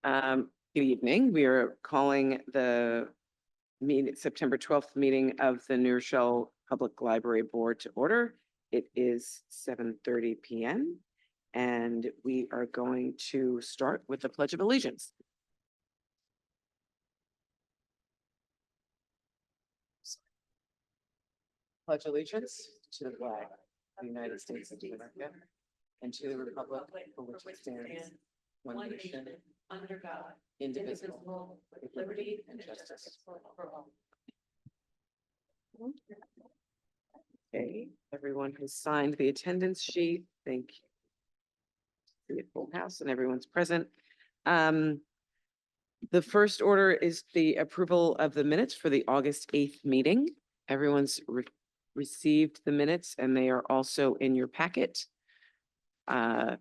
Good evening. We are calling the September 12th meeting of the New Rochelle Public Library Board to order. It is 7:30 p.m. and we are going to start with the Pledge of Allegiance. Pledge allegiance to the flag of the United States of America and to the republic for which it stands, one nation, under God, indivisible, with liberty and justice for all. Okay, everyone has signed the attendance sheet. Thank you. The full house and everyone's present. The first order is the approval of the minutes for the August 8th meeting. Everyone's received the minutes and they are also in your packet. I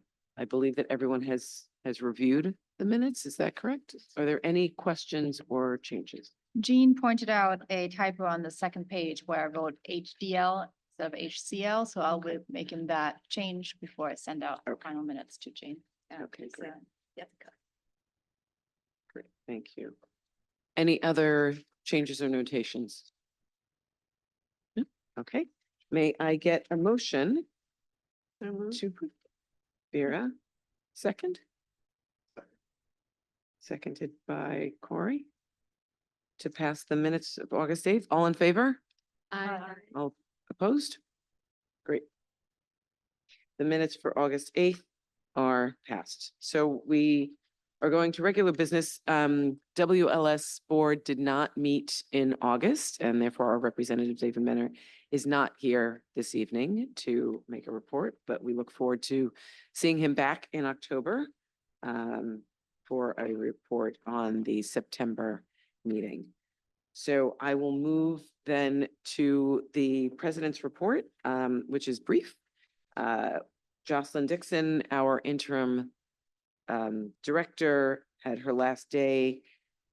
believe that everyone has reviewed the minutes. Is that correct? Are there any questions or changes? Jean pointed out a typo on the second page where I wrote HDL instead of HCL, so I'll be making that change before I send out our final minutes to Jean. Okay, great. Jessica. Great, thank you. Any other changes or notations? No? Okay, may I get a motion to approve? Vera, second? Seconded by Corey. To pass the minutes of August 8th. All in favor? Aye. All opposed? Great. The minutes for August 8th are passed. So we are going to regular business. WLS board did not meet in August, and therefore our representative, David Menner, is not here this evening to make a report, but we look forward to seeing him back in October for a report on the September meeting. So I will move then to the president's report, which is brief. Jocelyn Dixon, our interim director, had her last day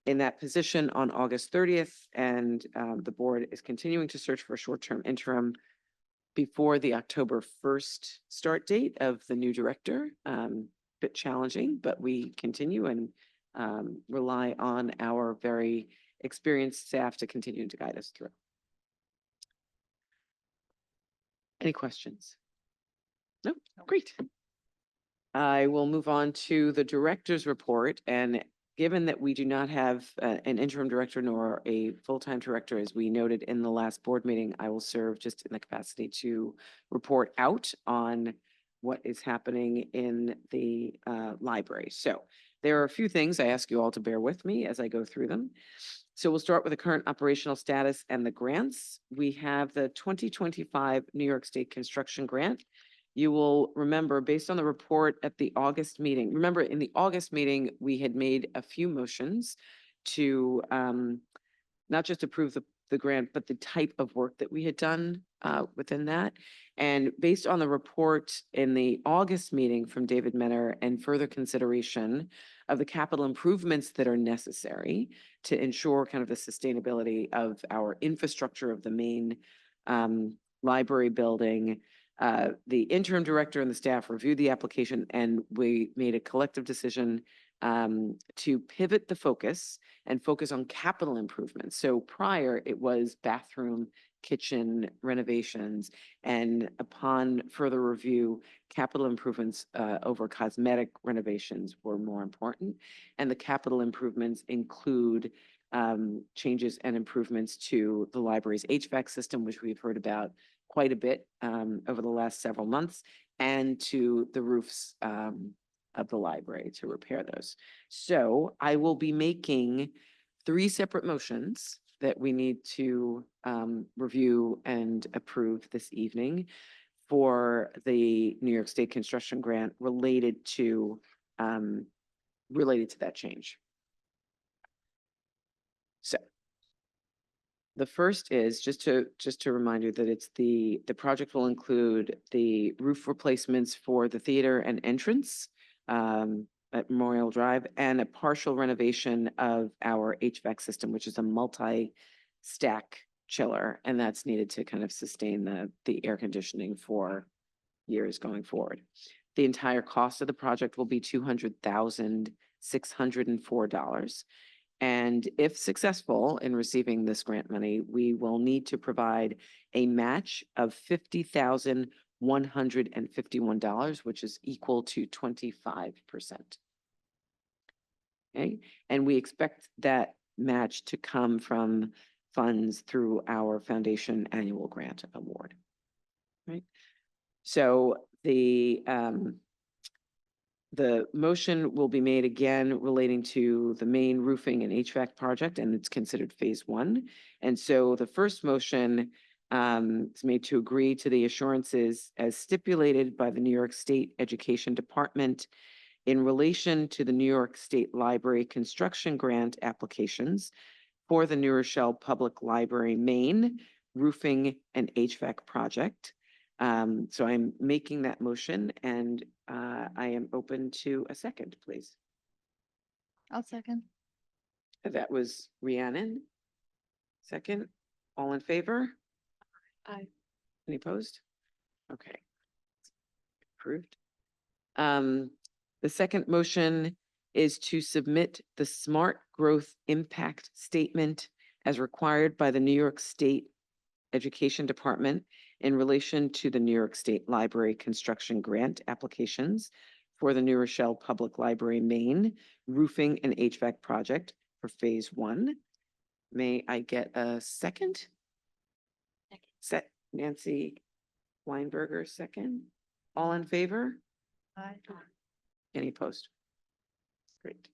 in that position on August 30th, and the board is continuing to search for a short-term interim before the October 1st start date of the new director. Bit challenging, but we continue and rely on our very experienced staff to continue to guide us through. Any questions? No? Great. I will move on to the director's report, and given that we do not have an interim director nor a full-time director, as we noted in the last board meeting, I will serve just in the capacity to report out on what is happening in the library. So there are a few things I ask you all to bear with me as I go through them. So we'll start with the current operational status and the grants. We have the 2025 New York State Construction Grant. You will remember, based on the report at the August meeting, remember in the August meeting, we had made a few motions to not just approve the grant, but the type of work that we had done within that. And based on the report in the August meeting from David Menner and further consideration of the capital improvements that are necessary to ensure kind of the sustainability of our infrastructure of the main library building, the interim director and the staff reviewed the application, and we made a collective decision to pivot the focus and focus on capital improvements. So prior it was bathroom, kitchen renovations, and upon further review, capital improvements over cosmetic renovations were more important. And the capital improvements include changes and improvements to the library's HVAC system, which we've heard about quite a bit over the last several months, and to the roofs of the library to repair those. So I will be making 3 separate motions that we need to review and approve this evening for the New York State Construction Grant related to that change. So the first is just to remind you that it's the project will include the roof replacements for the theater and entrance at Memorial Drive, and a partial renovation of our HVAC system, which is a multi-stack chiller, and that's needed to kind of sustain the air conditioning for years going forward. The entire cost of the project will be $200,000 $604. And if successful in receiving this grant money, we will need to provide a match of $50,151, which is equal to 25%. Okay, and we expect that match to come from funds through our foundation annual grant award. Right. So the motion will be made again relating to the main roofing and HVAC project, and it's considered phase one. And so the first motion is made to agree to the assurances as stipulated by the New York State Education Department in relation to the New York State Library construction grant applications for the New Rochelle Public Library main roofing and HVAC project. So I'm making that motion, and I am open to a second, please. I'll second. That was Rhiannon. Second, all in favor? Aye. Any opposed? Okay. Approved. The second motion is to submit the Smart Growth Impact Statement as required by the New York State Education Department in relation to the New York State Library construction grant applications for the New Rochelle Public Library main roofing and HVAC project for phase one. May I get a second? Set Nancy Weinberger, second. All in favor? Aye. Any opposed? Great.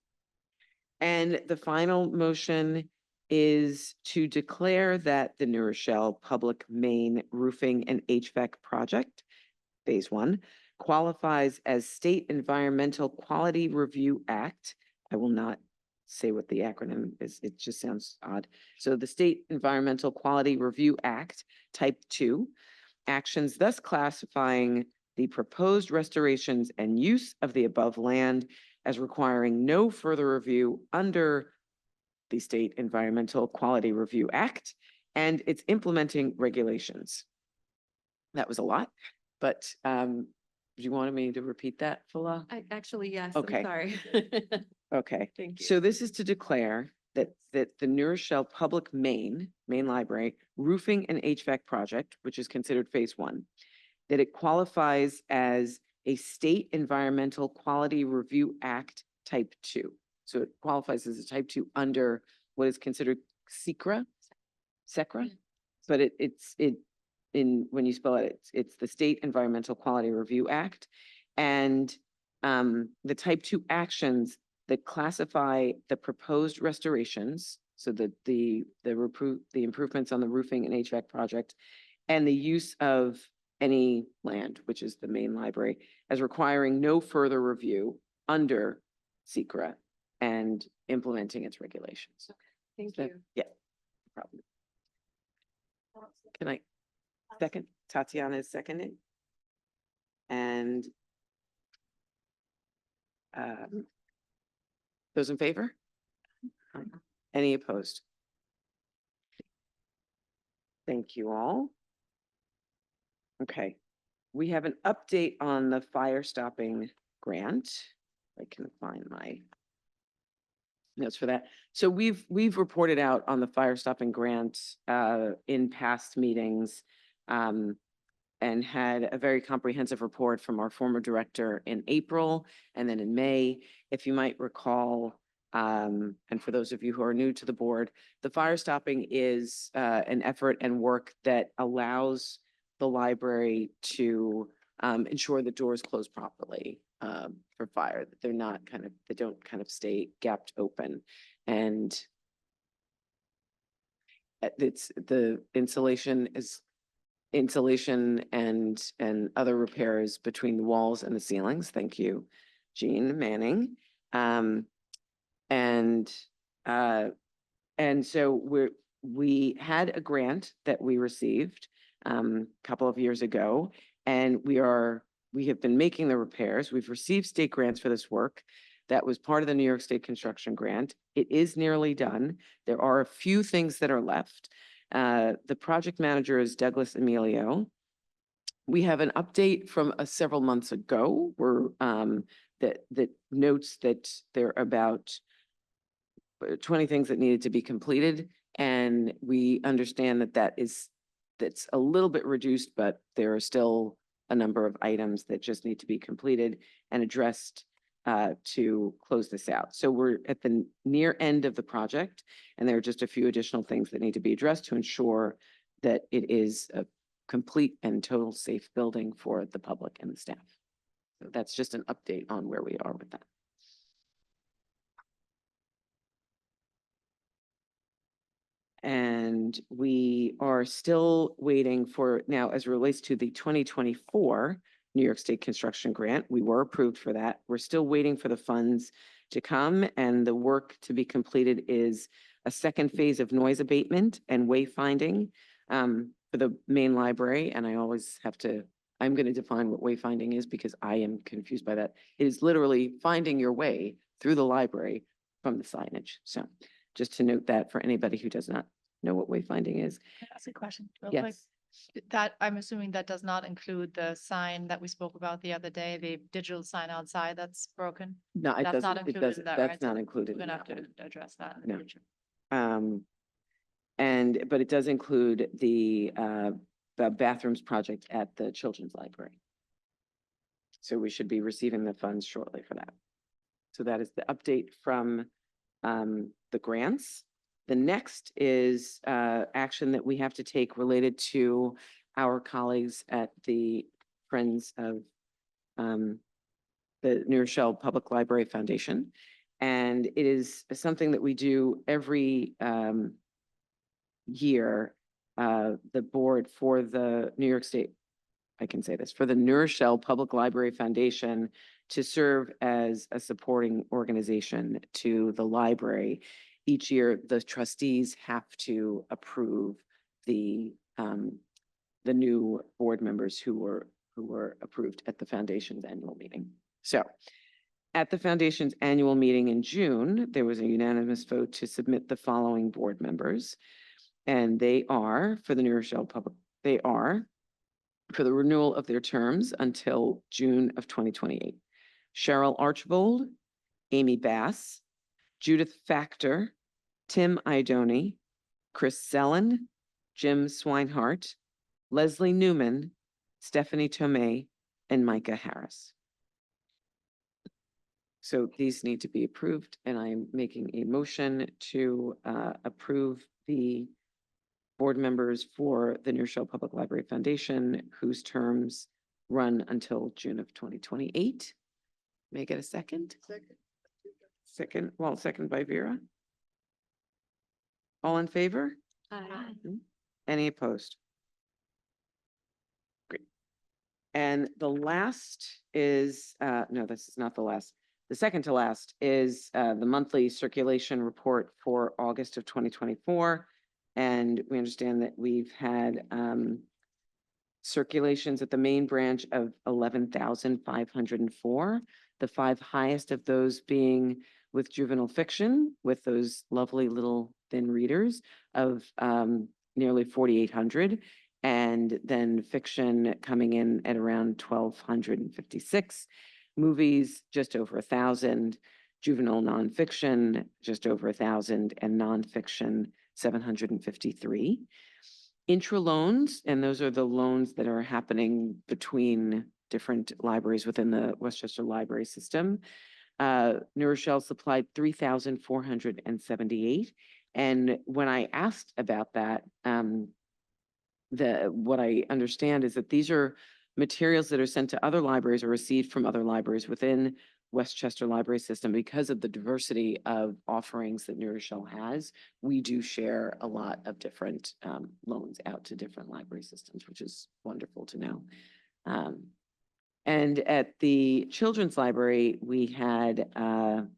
And the final motion is to declare that the New Rochelle Public Main Roofing and HVAC Project, phase one, qualifies as State Environmental Quality Review Act. I will not say what the acronym is. It just sounds odd. So the State Environmental Quality Review Act, Type 2, actions thus classifying the proposed restorations and use of the above land as requiring no further review under the State Environmental Quality Review Act and its implementing regulations. That was a lot, but do you want me to repeat that, Fala? Yes, Okay. I'm sorry. Okay. Thank you. So this is to declare that the New Rochelle Public Main Library Roofing and HVAC project, which is considered phase one, that it qualifies as a State Environmental Quality Review Act Type 2. So it qualifies as a Type 2 under what is considered SECRA, but it's when you spell it, it's the State Environmental Quality Review Act. And the Type 2 actions that classify the proposed restorations, so the improvements on the roofing and HVAC project, and the use of any land, which is the main library, as requiring no further review under SECRA and implementing its regulations. Thank So, you. yeah, no problem. Can I second? Tatiana is seconding. And those in favor? Any opposed? Thank you all. Okay, we have an update on the fire stopping grant. I can find my notes for that. So we've reported out on the fire stopping grant in past meetings and had a very comprehensive report from our former director in April and then in May. If you might recall, and for those of you who are new to the board, the fire stopping is an effort and work that allows the library to ensure the doors close properly for fire, that they're not they don't stay gapped open. And it's the insulation and other repairs between the walls and the ceilings. Thank you, Jean Manning. And so we had a grant that we received a couple of years ago, and we have been making the repairs. We've received state grants for this work. That was part of the New York State construction grant. It is nearly done. There are a few things that are left. The project manager is Douglas Emilio. We have an update from several months ago. that notes that there are about 20 things that needed to be completed. And we understand that that's a little bit reduced, but there are still a number of items that just need to be completed and addressed to close this out. So we're at the near end of the project, and there are just a few additional things that need to be addressed to ensure that it is a complete and total safe building for the public and the staff. So that's just an update on where we are with that. And we are still waiting for, now as it relates to the 2024 New York State Construction Grant, we were approved for that. We're still waiting for the funds to come, and the work to be completed is a second phase of noise abatement and wayfinding for the main library. And I always have to, I'm going to define what wayfinding is because I am confused by that. It is literally finding your way through the library from the signage. So just to note that for anybody who does not know what wayfinding is. Can I ask a question real quick? Yes, That, I'm assuming that does not include the sign that we spoke about the other day, the digital sign outside that's broken. no, it That's not doesn't, it included in doesn't, that, that's right? not So included. We're in gonna have that to one. address that in No. the future. But it does include the bathrooms project at the Children's Library. So we should be receiving the funds shortly for that. So that is the update from the grants. The next is action that we have to take related to our colleagues at the Friends of the New Rochelle Public Library Foundation. And it is something that we do every year. The board for the New York State, I can say this, for the New Rochelle Public Library Foundation to serve as a supporting organization to the library. Each year, the trustees have to approve the new board members who were approved at the foundation's annual meeting. So at the foundation's annual meeting in June, there was a unanimous vote to submit the following board members. And they are for the New Rochelle Public, they are for the renewal of their terms until June of 2028. Cheryl Archbold, Amy Bass, Judith Factor, Tim Idoni, Chris Zellen, Jim Swinehart, Leslie Newman, Stephanie Tomei, and Micah Harris. So these need to be approved, and I'm making a motion to approve the board members for the New Rochelle Public Library Foundation, whose terms run until June of 2028. May I get a second? Second, well, second by Vera. All in favor? Any opposed? Great. And the last is, no, this is not the last. The second to last is the monthly circulation report for August of 2024. And we understand that we've had circulations at the main branch of 11,504. The 5 highest of those being with juvenile fiction, with those lovely little thin readers of nearly 4,800. And then fiction coming in at around 1,256. Movies, just over 1,000. Juvenile nonfiction, just over 1,000. And nonfiction, 753. Intra loans, and those are the loans that are happening between different libraries within the Westchester Library System. New Rochelle supplied 3,478. And when I asked about that, what I understand is that these are materials that are sent to other libraries or received from other libraries within Westchester Library System. Because of the diversity of offerings that New Rochelle has, we do share a lot of different loans out to different library systems, which is wonderful to know. And at the Children's Library, we had the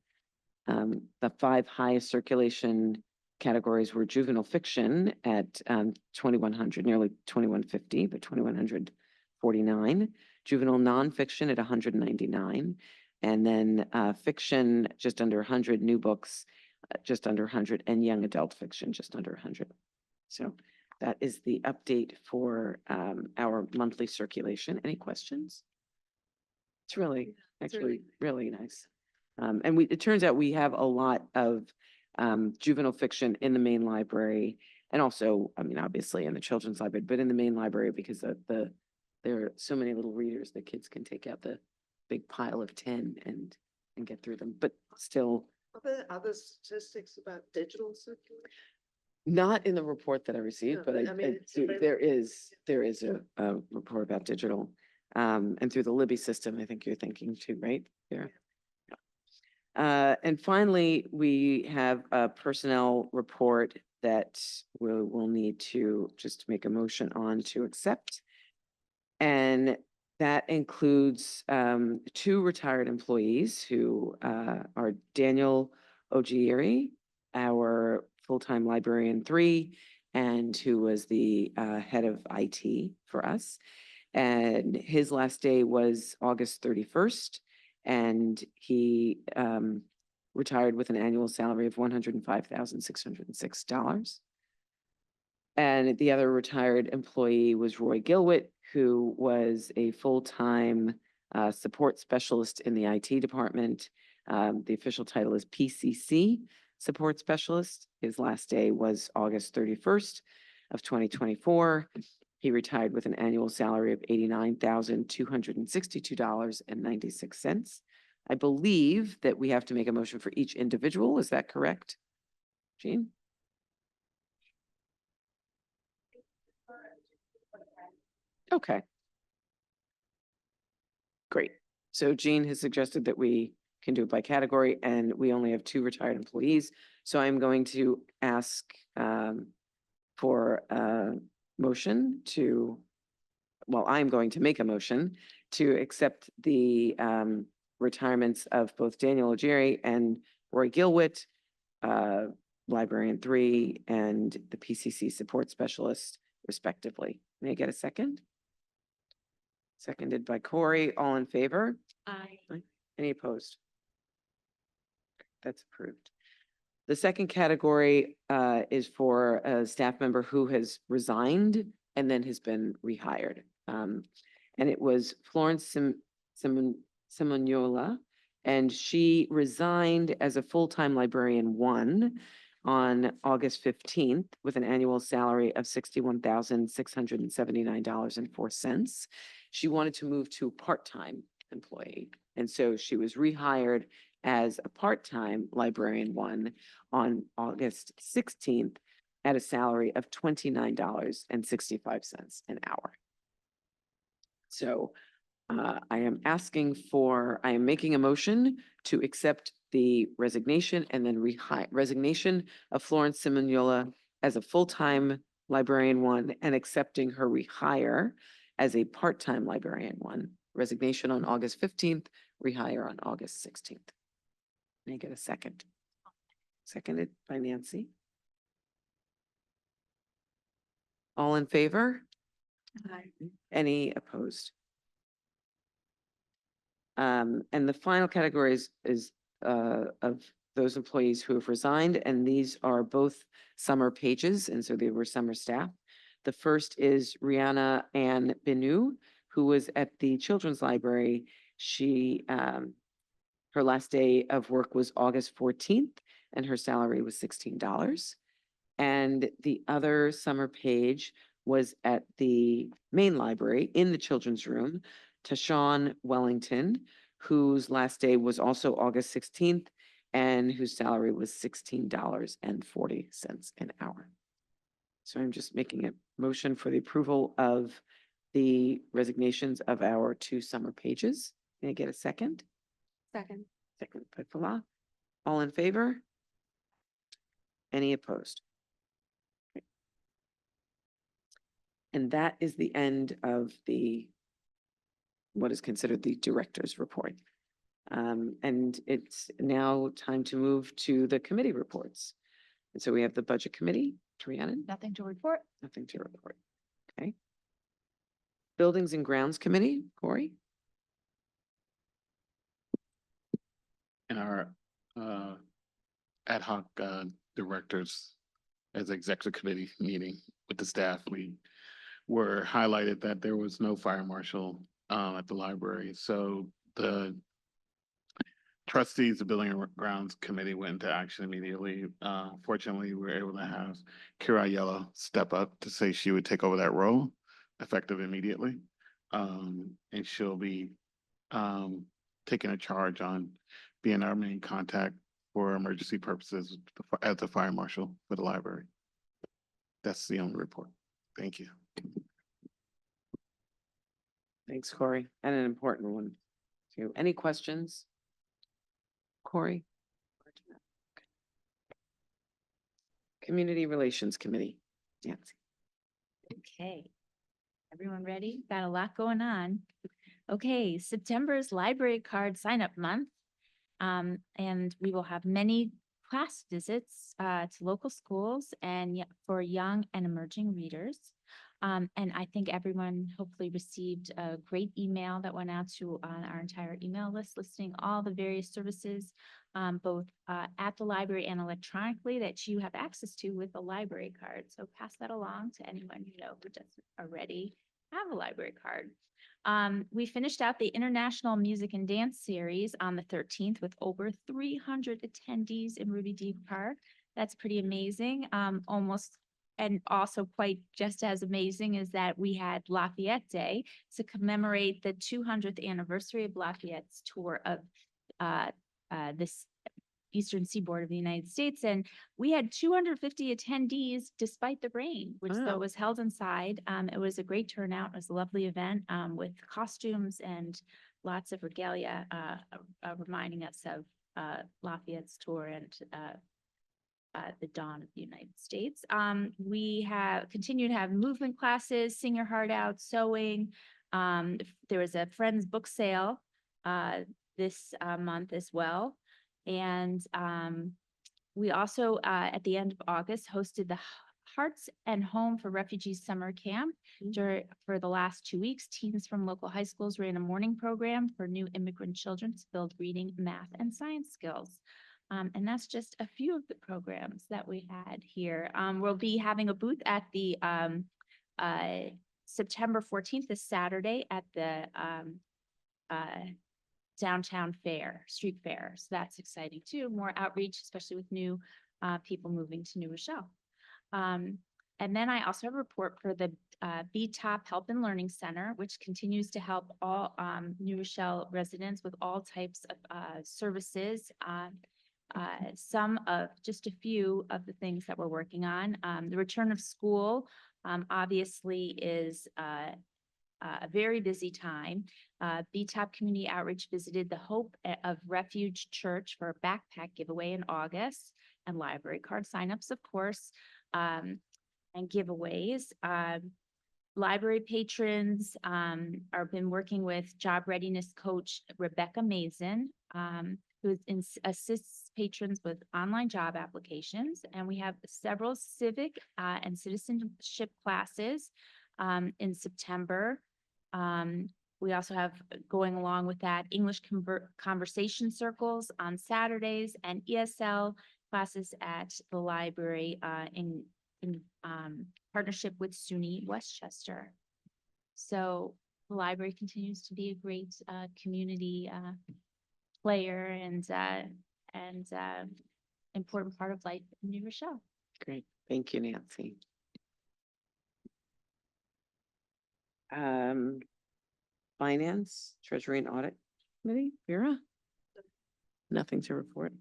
5 highest circulation categories were juvenile fiction at 2,100, nearly 2,150, but 2,149. Juvenile nonfiction at 199. And then fiction, just under 100, new books, just under 100, and young adult fiction, just under 100. So that is the update for our monthly circulation. Any questions? It's really, it's actually, really really nice. And it turns out we have a lot of juvenile fiction in the main library. And also, I mean, obviously in the children's library, but in the main library because there are so many little readers that kids can take out the big pile of 10 and get through them, but still Are there other statistics about digital circulation? not in the report that I received, No, but but I mean, it's available. there is a report about digital. And through the Libby system, I think you're thinking too, right? Yeah. And finally, we have a personnel report that we'll need to just make a motion on to accept. And that includes two retired employees who are Daniel Ogieri, our full-time librarian 3, and who was the head of IT for us. And his last day was August 31st, and he retired with an annual salary of $105,606. And the other retired employee was Roy Gilwitt, who was a full-time support specialist in the IT department. The official title is PCC Support Specialist. His last day was August 31st of 2024. He retired with an annual salary of $89,262.96. I believe that we have to make a motion for each individual. Is that correct, Jean? Okay. Great. So Jean has suggested that we can do it by category, and we only have two retired employees. So I'm going to ask for a motion to, well, I'm going to make a motion to accept the retirements of both Daniel Ogieri and Roy Gilwitt, Librarian 3, and the PCC Support Specialist, respectively. May I get a second? Seconded by Corey. All in favor? Aye. Any opposed? That's approved. The second category is for a staff member who has resigned and then has been rehired. And it was Florence Simoniola, and she resigned as a full-time librarian 1 on August 15th with an annual salary of $61,679.04. She wanted to move to a part-time employee. And so she was rehired as a part-time librarian 1 on August 16th at a salary of $29.65 an hour. So I am making a motion to accept the resignation and then resignation of Florence Simoniola as a full-time librarian 1 and accepting her rehire as a part-time librarian 1. Resignation on August 15th, rehire on August 16th. May I get a second? Seconded by Nancy. All in favor? Aye. Any opposed? And the final category is of those employees who have resigned, and these are both summer pages, and so they were summer staff. The first is Rihanna Ann Binu, who was at the Children's Library. She, her last day of work was August 14th, and her salary was $16. And the other summer page was at the main library in the children's room, Tashawn Wellington, whose last day was also August 16th and whose salary was $16.40 an hour. So I'm just making a motion for the approval of the resignations of our 2 summer pages. May I get a second? Second. Second by Fala. All in favor? Any opposed? And that is the end of what is considered the director's report. And it's now time to move to the committee reports. And so we have the budget committee, Triana, Nothing to report. nothing to report. Okay. Buildings and grounds committee, Corey. In our ad hoc directors as executive committee meeting with the staff, we were highlighted that there was no fire marshal at the library. So the trustees, the Building and Grounds Committee went into action immediately. Fortunately, we were able to have Kira Yella step up to say she would take over that role effective immediately. And she'll be taking a charge on being our main contact for emergency purposes as the fire marshal for the library. That's the only report. Thank you. Thanks, Corey, and an important one too. Any questions? Corey? Community Relations Committee. Nancy. Okay. Everyone ready? Got a lot going on. Okay, September's library card sign up month. And we will have many class visits to local schools and for young and emerging readers. And I think everyone hopefully received a great email that went out to our entire email list listing all the various services, both at the library and electronically that you have access to with a library card. So pass that along to anyone you know who doesn't already have a library card. We finished out the International Music and Dance Series on the 13th with over 300 attendees in Ruby Deep Park. That's pretty amazing. And also quite just as amazing is that we had Lafayette Day to commemorate the 200th anniversary of Lafayette's tour of this Eastern Seaboard of the United States. And we had 250 attendees despite the rain, which Wow. so was held inside. It was a great turnout. It was a lovely event with costumes and lots of regalia reminding us of Lafayette's tour and the dawn of the United States. We have continued to have movement classes, sing your heart out, sewing. There was a Friends book sale this month as well. And we also, at the end of August, hosted the Hearts and Home for Refugees Summer Camp. For the last 2 weeks, teens from local high schools ran a morning program for new immigrant children to build reading, math, and science skills. And that's just a few of the programs that we had here. We'll be having a booth at the September 14th, this Saturday, at the downtown fair, street fair. So that's exciting too. More outreach, especially with new people moving to New Rochelle. And then I also have a report for the BTOP Help and Learning Center, which continues to help all New Rochelle residents with all types of services. Just a few of the things that we're working on. The return of school obviously is a very busy time. BTOP Community Outreach visited the Hope of Refuge Church for a backpack giveaway in August, and library card signups, of course, and giveaways. Library patrons have been working with job readiness coach Rebecca Mason, who assists patrons with online job applications. And we have several civic and citizenship classes in September. We also have, going along with that, English conversation circles on Saturdays and ESL classes at the library in partnership with SUNY Westchester. So the library continues to be a great community player and important part of life in New Rochelle. Great. Thank you, Nancy. Finance, Treasury and Audit Committee, Vera? Nothing to report.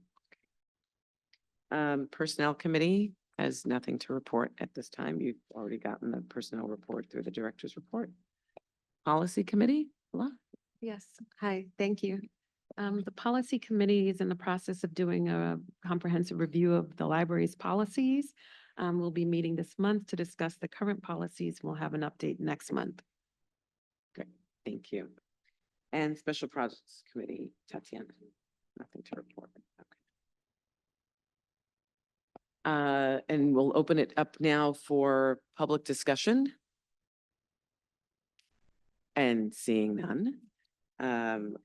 Personnel Committee has nothing to report at this time. You've already gotten the personnel report through the director's report. Policy Committee, Ella? Yes, hi, thank you. The Policy Committee is in the process of doing a comprehensive review of the library's policies. We'll be meeting this month to discuss the current policies. We'll have an update next month. Great, thank you. And Special Projects Committee, Tatiana, nothing to report. Okay. And we'll open it up now for public discussion. And seeing none,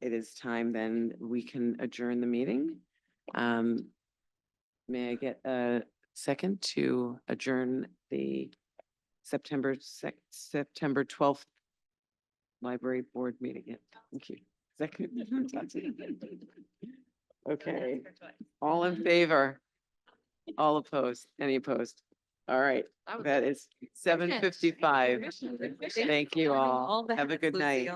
it is time then we can adjourn the meeting. May I get a second to adjourn the September 12th Library Board meeting? Yeah, thank you. Second. Okay, all in favor? All opposed? Any opposed? All right, that is 7:55. Thank you all. Have a good night.